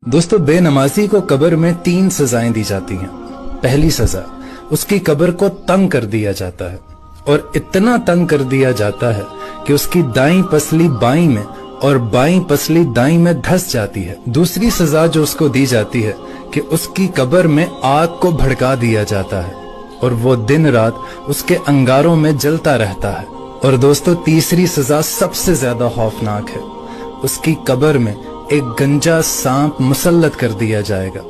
दोस्तों, बेनमाजी को कब्र में 3 सजाएं दी जाती हैं। पहली सजा, उसकी कब्र को तंग कर दिया जाता है और इतना तंग कर दिया जाता है कि उसकी दाईं पसली बाईं में और बाईं पसली दाईं में धंस जाती है। दूसरी सजा जो उसको दी जाती है कि उसकी कब्र में आग को भड़का दिया जाता है और वो दिन रात उसके अंगारों में जलता रहता है। और दोस्तों, तीसरी सजा सबसे ज्यादा खौफनाक है। उसकी कब्र में एक गंजा सांप मुसल्लत कर दिया जाएगा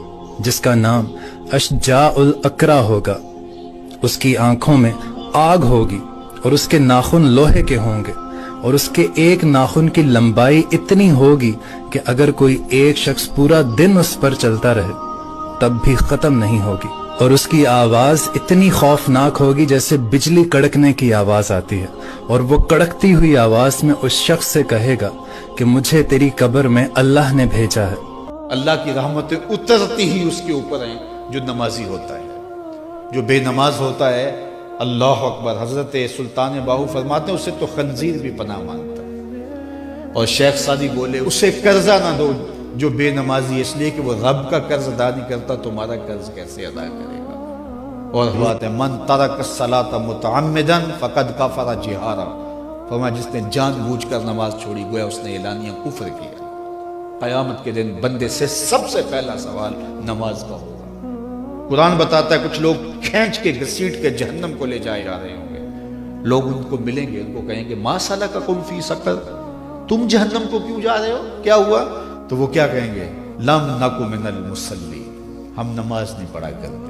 जिसका नाम अशजाउल अकरा होगा। उसकी आंखों में आग होगी और उसके नाखून लोहे के होंगे और उसके एक नाखून की लंबाई इतनी होगी कि अगर कोई एक शख्स पूरा दिन उस पर चलता रहे तब भी खत्म नहीं होगी। और उसकी आवाज इतनी खौफनाक होगी जैसे बिजली कड़कने की आवाज आती है और वो कड़कती हुई आवाज में उस शख्स से कहेगा कि मुझे तेरी कब्र में अल्लाह ने भेजा है। अल्लाह की रहमतें उतरती ही उसके ऊपर हैं जो नमाजी होता है। जो बेनमाज होता है, अल्लाह अकबर, हजरत सुल्तान बाहू फरमाते हैं उसे तो खंजीर भी पनाह मानता है। और शेख सादी बोले उसे कर्जा ना दो जो बेनमाजी, इसलिए कि वो रब का कर्ज अदा नहीं करता, तुम्हारा कर्ज कैसे अदा करेगा। और बात है, मन तरक सलात मुतअम्मिदन फकद कफरा जिहारा, फरमाया जिसने जानबूझकर नमाज छोड़ी गोया उसने एलानिया कुफ्र किया। क़यामत के दिन बंदे से सबसे पहला सवाल नमाज का होगा। कुरान बताता है कुछ लोग खींच के घसीट के जहन्नम को ले जाए जा रहे होंगे। लोग उनको मिलेंगे, उनको कहेंगे मा सलककुम फी सक़र, तुम जहन्नम को क्यों जा रहे हो, क्या हुआ? तो वो क्या कहेंगे? लम नकु मिनल मुसल्लीन, हम नमाज नहीं पढ़ा करते।